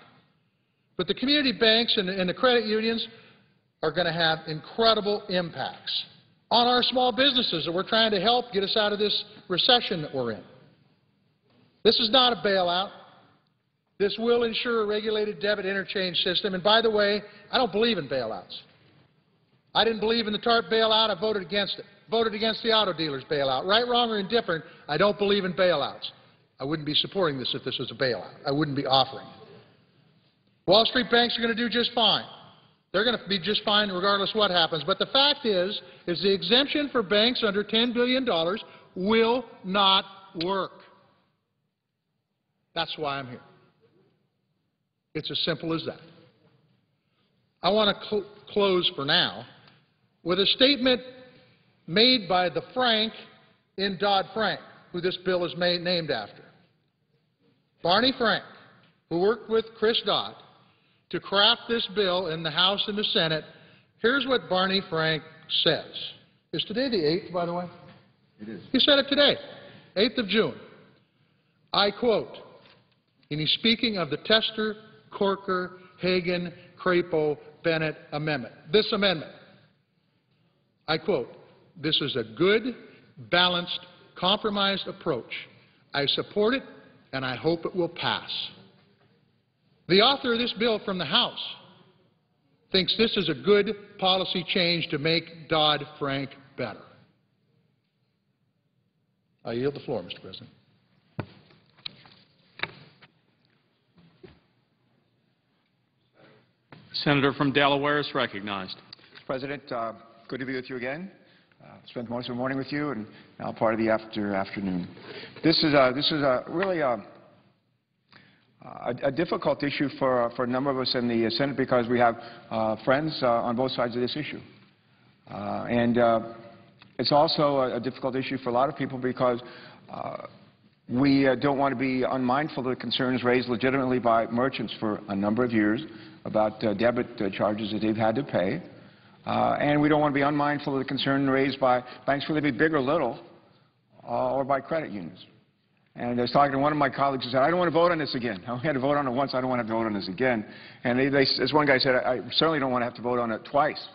But the community banks and the credit unions are going to have incredible impacts on our small businesses that we're trying to help get us out of this recession that we're in. This is not a bailout. This will ensure a regulated debit interchange system. And by the way, I don't believe in bailouts. I didn't believe in the TARP bailout. I voted against it. Voted against the auto dealers bailout. Right, wrong, or indifferent, I don't believe in bailouts. I wouldn't be supporting this if this was a bailout. I wouldn't be offering it. Wall Street banks are going to do just fine. They're going to be just fine regardless what happens. But the fact is the exemption for banks under $10 billion will not work. That's why I'm here. It's as simple as that. I want to close for now with a statement made by the Frank in Dodd-Frank, who this bill is named after. Barney Frank, who worked with Chris Dodd to craft this bill in the House and the Senate. Here's what Barney Frank says. Is today the 8th, by the way? It is. He said it today, 8th of June. I quote, and he's speaking of the Tester, Corker, Hagan, Crapo, Bennett amendment. This amendment, I quote, this is a good, balanced, compromised approach. I support it, and I hope it will pass. The author of this bill from the House thinks this is a good policy change to make Dodd-Frank better. I yield the floor, Mr. President. Senator from Delaware is recognized. Mr. President, good to be with you again. Spent most of the morning with you and now part of the afternoon. This is really a difficult issue for a number of us in the Senate because we have friends on both sides of this issue. It's also a difficult issue for a lot of people because we don't want to be unmindful of the concerns raised legitimately by merchants for a number of years about debit charges that they've had to pay. And we don't want to be unmindful of the concern raised by banks, whether they be big or little, or by credit unions. And I was talking to one of my colleagues who said, I don't want to vote on this again. I had to vote on it once. I don't want to have to vote on this again. And as one guy said, I certainly don't want to have to vote on it twice.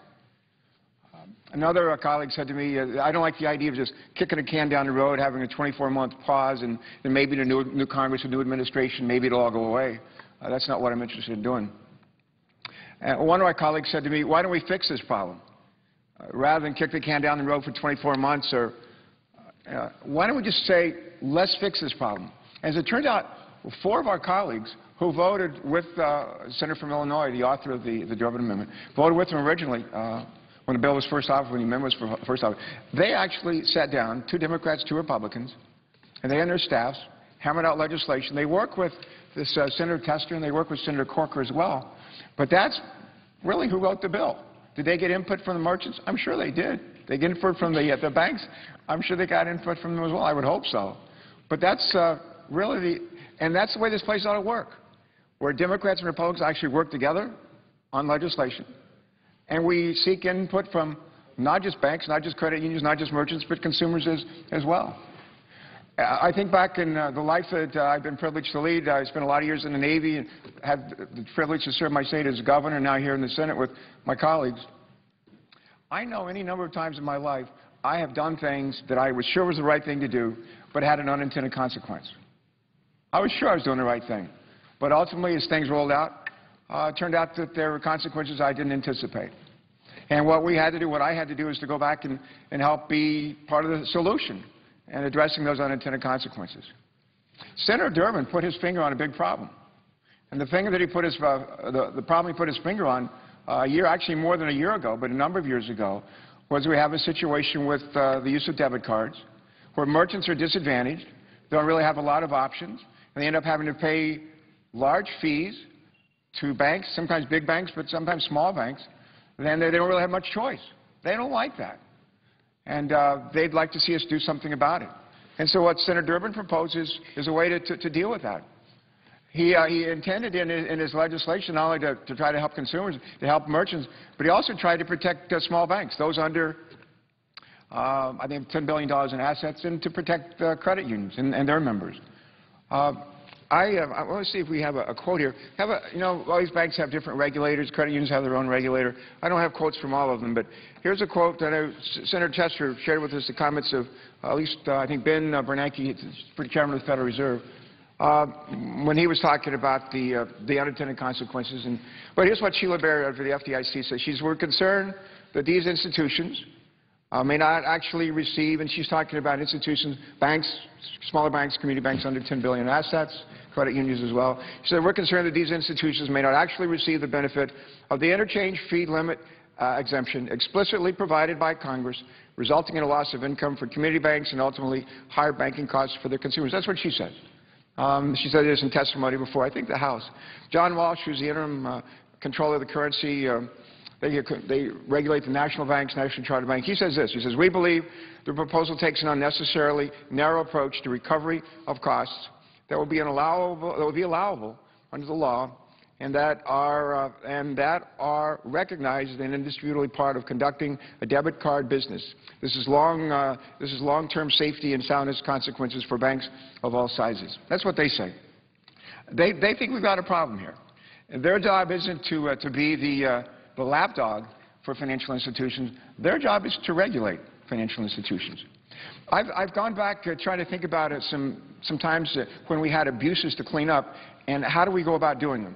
Another colleague said to me, I don't like the idea of just kicking a can down the road, having a 24-month pause, and then maybe the new Congress, a new administration, maybe it'll all go away. That's not what I'm interested in doing. One of my colleagues said to me, why don't we fix this problem? Rather than kick the can down the road for 24 months, or why don't we just say, let's fix this problem? As it turns out, 4 of our colleagues who voted with the Senator from Illinois, the author of the Durbin Amendment, voted with him originally when the bill was first offered, when the amendment was first offered. They actually sat down, 2 Democrats, 2 Republicans, and they and their staffs hammered out legislation. They work with this Senator Tester, and they work with Senator Corker as well. But that's really who wrote the bill. Did they get input from the merchants? I'm sure they did. They get input from the banks. I'm sure they got input from them as well. I would hope so. But that's really and that's the way this place ought to work, where Democrats and Republicans actually work together on legislation. And we seek input from not just banks, not just credit unions, not just merchants, but consumers as well. I think back in the life that I've been privileged to lead. I spent a lot of years in the Navy and had the privilege to serve my state as governor, now here in the Senate with my colleagues. I know any number of times in my life I have done things that I was sure was the right thing to do, but had an unintended consequence. I was sure I was doing the right thing. But ultimately, as things rolled out, it turned out that there were consequences I didn't anticipate. And what I had to do is to go back and help be part of the solution and addressing those unintended consequences. Senator Durbin put his finger on a big problem. And the thing that he put the problem he put his finger on actually more than a year ago, but a number of years ago, was we have a situation with the use of debit cards where merchants are disadvantaged, don't really have a lot of options, and they end up having to pay large fees to banks, sometimes big banks, but sometimes small banks, then they don't really have much choice. They don't like that. And they'd like to see us do something about it. And so what Senator Durbin proposes is a way to deal with that. He intended in his legislation not only to try to help consumers, to help merchants, but he also tried to protect small banks, those under, I think, $10 billion in assets, and to protect credit unions and their members. I want to see if we have a quote here. All these banks have different regulators. Credit unions have their own regulator. I don't have quotes from all of them, but here's a quote that Senator Tester shared with us, the comments of at least, I think, Ben Bernanke, chairman of the Federal Reserve, when he was talking about the unintended consequences. But here's what Sheila Bair of the FDIC says. We're concerned that these institutions may not actually receive, and she's talking about institutions, banks, smaller banks, community banks under $10 billion in assets, credit unions as well. She said, we're concerned that these institutions may not actually receive the benefit of the interchange fee limit exemption explicitly provided by Congress, resulting in a loss of income for community banks and ultimately higher banking costs for their consumers. That's what she said. She said this in testimony before, I think, the House. John Walsh, who's the interim controller of the currency, they regulate the national banks, National Charter Bank. He says this. He says, we believe the proposal takes an unnecessarily narrow approach to recovery of costs that will be allowable under the law and that are recognized and indisputably part of conducting a debit card business. This is long-term safety and soundness consequences for banks of all sizes. That's what they say. They think we've got a problem here. And their job isn't to be the lapdog for financial institutions. Their job is to regulate financial institutions. I've gone back trying to think about it sometimes when we had abuses to clean up, and how do we go about doing them?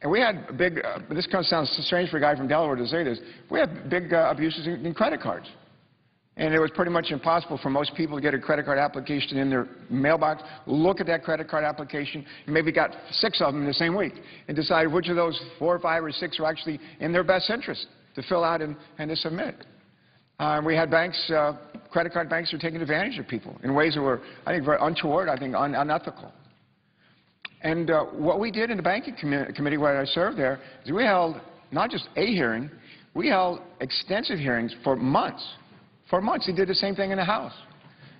And we had big, this kind of sounds strange for a guy from Delaware to say this, we had big abuses in credit cards. And it was pretty much impossible for most people to get a credit card application in their mailbox, look at that credit card application, and maybe got 6 of them in the same week, and decide which of those 4 or 5 or 6 were actually in their best interest to fill out and to submit. We had banks, credit card banks, who were taking advantage of people in ways that were, I think, very untoward, I think, unethical. And what we did in the banking committee where I served there is we held not just a hearing, we held extensive hearings for months. For months, they did the same thing in the House.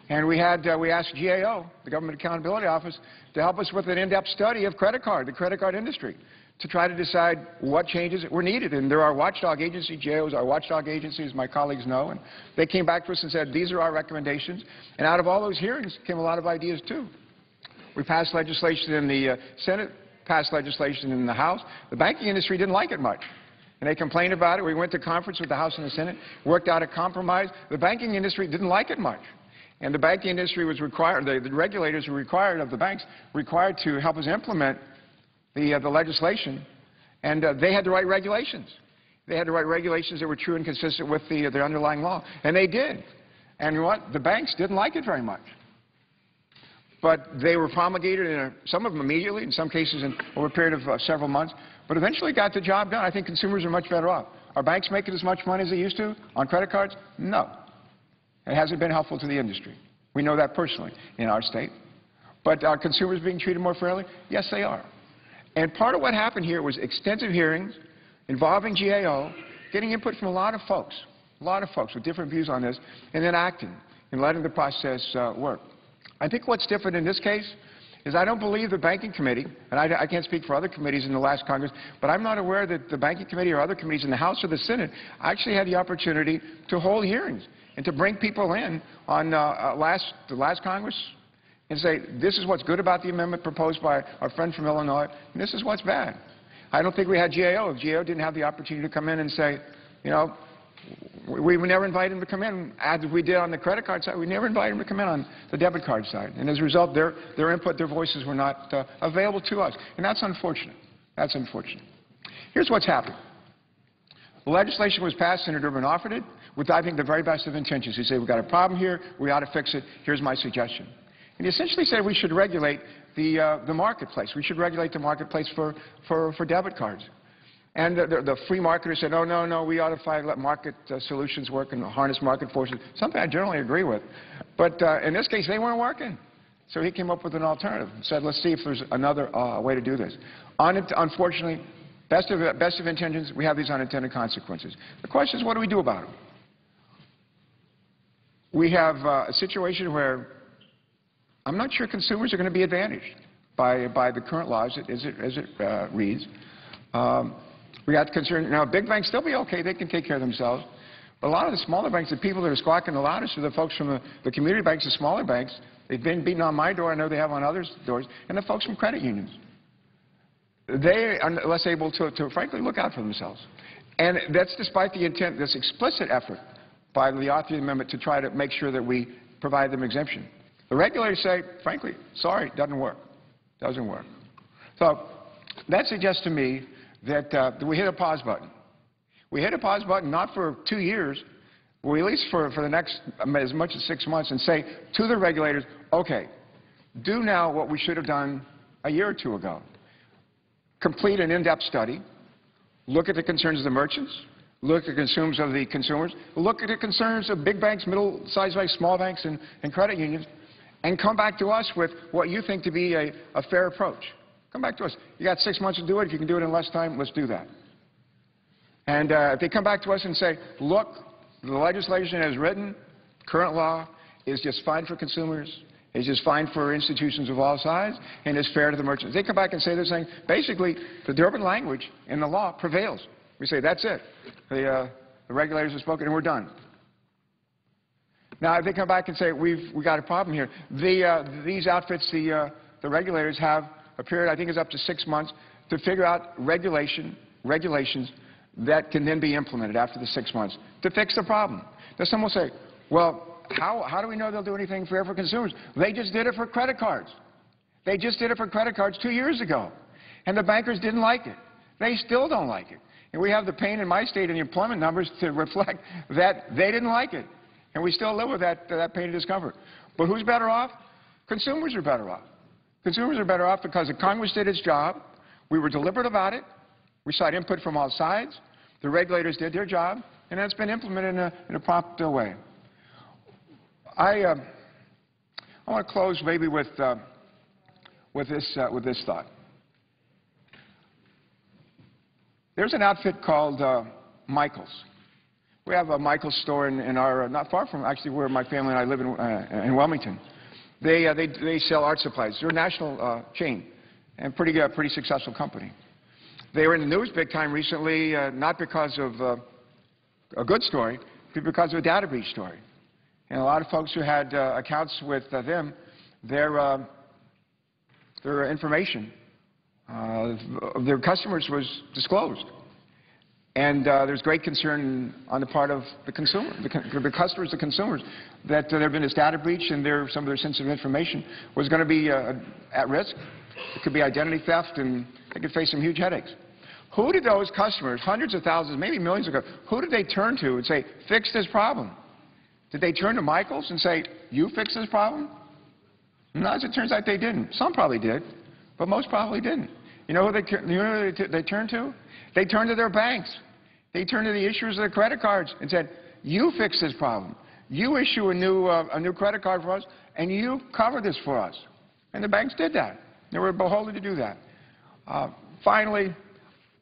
And we asked GAO, the Government Accountability Office, to help us with an in-depth study of the credit card industry, to try to decide what changes were needed. And there are watchdog agencies, GAOs are watchdog agencies, my colleagues know, and they came back to us and said, these are our recommendations. And out of all those hearings came a lot of ideas, too. We passed legislation in the Senate, passed legislation in the House. The banking industry didn't like it much. And they complained about it. We went to conference with the House and the Senate, worked out a compromise. The banking industry didn't like it much. And the banking industry was required, the regulators were required of the banks, required to help us implement the legislation. And they had to write regulations. They had to write regulations that were true and consistent with the underlying law. And they did. And you know what? The banks didn't like it very much. But they were promulgated, some of them immediately, in some cases over a period of several months, but eventually got the job done. I think consumers are much better off. Are banks making as much money as they used to on credit cards? No. It hasn't been helpful to the industry. We know that personally in our state. But are consumers being treated more fairly? Yes, they are. And part of what happened here was extensive hearings involving GAO, getting input from a lot of folks with different views on this, and then acting and letting the process work. I think what's different in this case is I don't believe the Banking Committee, and I can't speak for other committees in the last Congress, but I'm not aware that the Banking Committee or other committees in the House or the Senate actually had the opportunity to hold hearings and to bring people in on the last Congress and say, this is what's good about the amendment proposed by our friend from Illinois, and this is what's bad. I don't think we had GAO. If GAO didn't have the opportunity to come in and say, you know, we never invited them to come in, as we did on the credit card side. We never invited them to come in on the debit card side. And as a result, their input, their voices were not available to us. And that's unfortunate. That's unfortunate. Here's what's happened. The legislation was passed. Senator Durbin offered it with, I think, the very best of intentions. He said, we've got a problem here. We ought to fix it. Here's my suggestion. And he essentially said we should regulate the marketplace. We should regulate the marketplace for debit cards. And the free marketers said, oh, no, we ought to let market solutions work and harness market forces, something I generally agree with. But in this case, they weren't working. So he came up with an alternative and said, let's see if there's another way to do this. Unfortunately, best of intentions, we have these unintended consequences. The question is, what do we do about them? We have a situation where I'm not sure consumers are going to be advantaged by the current laws as it reads. We got concern now. Big banks still be okay; they can take care of themselves. But a lot of the smaller banks, the people that are squawking the loudest are the folks from the community banks, the smaller banks. They've been beating on my door. I know they have on others' doors, and the folks from credit unions. They are less able to frankly look out for themselves, and that's despite the intent, this explicit effort by the author of the amendment to try to make sure that we provide them exemption. The regulators say, frankly, sorry, it doesn't work. Doesn't work. So that suggests to me that we hit a pause button. We hit a pause button not for 2 years, but at least for the next as much as 6 months, and say to the regulators, okay, do now what we should have done a year or two ago. Complete an in-depth study. Look at the concerns of the merchants. Look at the concerns of the consumers. Look at the concerns of big banks, middle-sized banks, small banks, and credit unions, and come back to us with what you think to be a fair approach. Come back to us. You got 6 months to do it. If you can do it in less time, let's do that. And if they come back to us and say, look, the legislation as written, current law, is just fine for consumers, is just fine for institutions of all sizes, and is fair to the merchants. They come back and say this thing. Basically, the Durbin language in the law prevails. We say, that's it. The regulators have spoken, and we're done. Now, if they come back and say, we got a problem here, these outfits, the regulators have a period, I think is up to 6 months, to figure out regulations that can then be implemented after the 6 months to fix the problem. Now, some will say, well, how do we know they'll do anything fair for consumers? They just did it for credit cards. They just did it for credit cards 2 years ago, and the bankers didn't like it. They still don't like it. And we have the pain in my state and the employment numbers to reflect that they didn't like it. And we still live with that pain and discomfort. But who's better off? Consumers are better off. Consumers are better off because the Congress did its job. We were deliberate about it. We sought input from all sides. The regulators did their job, and that's been implemented in a prompt way. I want to close maybe with this thought. There's an outfit called Michael's. We have a Michael's store in our, not far from actually where my family and I live in Wilmington. They sell art supplies. They're a national chain and pretty successful company. They were in the news big time recently, not because of a good story, but because of a data breach story. And a lot of folks who had accounts with them, their their information of their customers was disclosed. And there's great concern on the part of the consumer, the customers, the consumers, that there had been a data breach and some of their sensitive information was going to be at risk. It could be identity theft, and they could face some huge headaches. Who did those customers, hundreds of thousands, maybe millions ago, who did they turn to and say, fix this problem? Did they turn to Michaels and say, you fix this problem? No, as it turns out, they didn't. Some probably did, but most probably didn't. You know who they turned to? They turned to their banks. They turned to the issuers of the credit cards and said, you fix this problem. You issue a new credit card for us, and you cover this for us. And the banks did that. They were beholden to do that. Finally,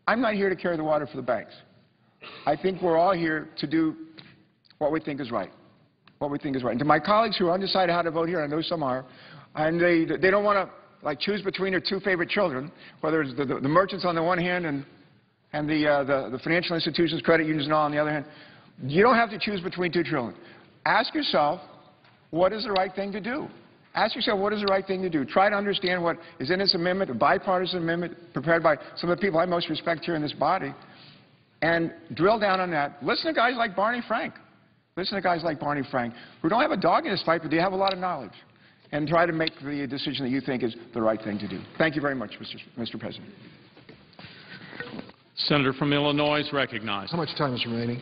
I'm not here to carry the water for the banks. I think we're all here to do what we think is right. What we think is right. And to my colleagues who are undecided how to vote here, I know some are, and they don't want to like choose between their two favorite children, whether it's the merchants on the one hand and the financial institutions, credit unions and all on the other hand. You don't have to choose between two children. Ask yourself, what is the right thing to do? Ask yourself, what is the right thing to do? Try to understand what is in this amendment, a bipartisan amendment prepared by some of the people I most respect here in this body, and drill down on that. Listen to guys like Barney Frank. Listen to guys like Barney Frank, who don't have a dog in this fight, but they have a lot of knowledge. And try to make the decision that you think is the right thing to do. Thank you very much, Mr. President. Senator from Illinois is recognized. How much time is remaining?